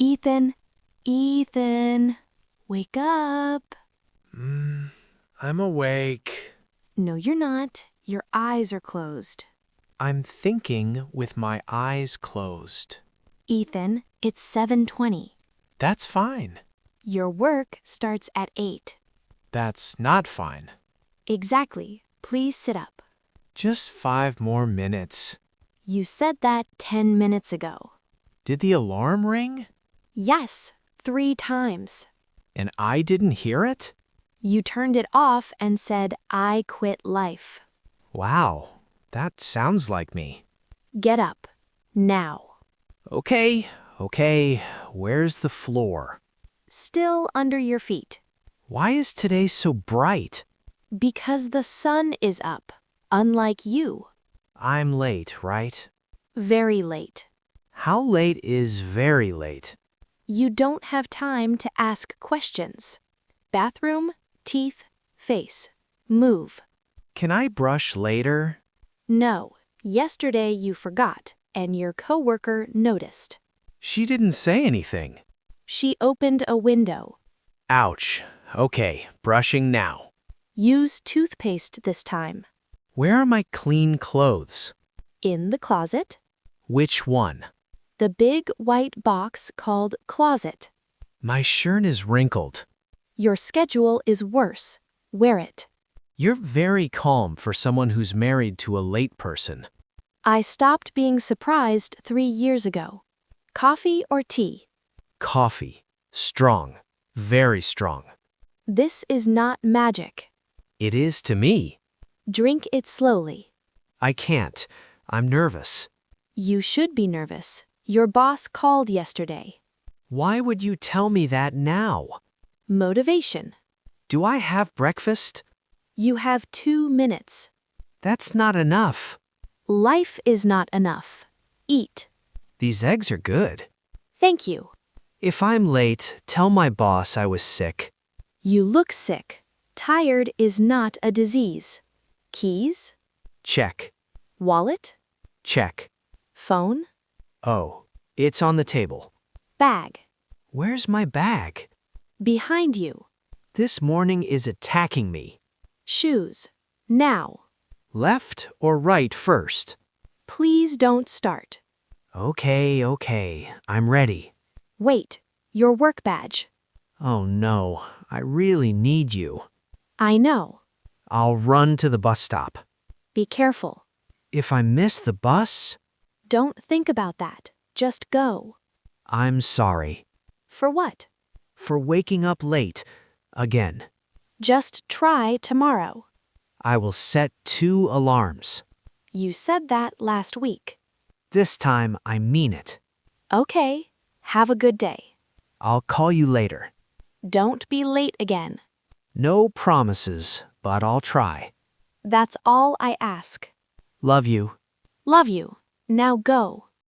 Ethan, Ethan, wake up. I'm awake. No, you're not. Your eyes are closed. I'm thinking with my eyes closed. Ethan, it's 7:20. That's fine. Your work starts at 8. That's not fine. Exactly. Please sit up. Just 5 more minutes. You said that 10 minutes ago. Did the alarm ring? Yes, 3 times. And I didn't hear it? You turned it off and said, I quit life. Wow, that sounds like me. Get up. Now. Okay. Where's the floor? Still under your feet. Why is today so bright? Because the sun is up, unlike you. I'm late, right? Very late. How late is very late? You don't have time to ask questions. Bathroom, teeth, face. Move. Can I brush later? No, yesterday you forgot, and your coworker noticed. She didn't say anything. She opened a window. Ouch. Okay, brushing now. Use toothpaste this time. Where are my clean clothes? In the closet. Which one? The big white box called closet. My shirt is wrinkled. Your schedule is worse. Wear it. You're very calm for someone who's married to a late person. I stopped being surprised 3 years ago. Coffee or tea? Coffee. Strong. Very strong. This is not magic. It is to me. Drink it slowly. I can't. I'm nervous. You should be nervous. Your boss called yesterday. Why would you tell me that now? Motivation. Do I have breakfast? You have 2 minutes. That's not enough. Life is not enough. Eat. These eggs are good. Thank you. If I'm late, tell my boss I was sick. You look sick. Tired is not a disease. Keys? Check. Wallet? Check. Phone? Oh, it's on the table. Bag. Where's my bag? Behind you. This morning is attacking me. Shoes. Now. Left or right first? Please don't start. Okay, I'm ready. Wait. Your work badge. Oh no, I really need you. I know. I'll run to the bus stop. Be careful. If I miss the bus? Don't think about that. Just go. I'm sorry. For what? For waking up late. Again. Just try tomorrow. I will set 2 alarms. You said that last week. This time I mean it. Okay. Have a good day. I'll call you later. Don't be late again. No promises, but I'll try. That's all I ask. Love you. Love you. Now go.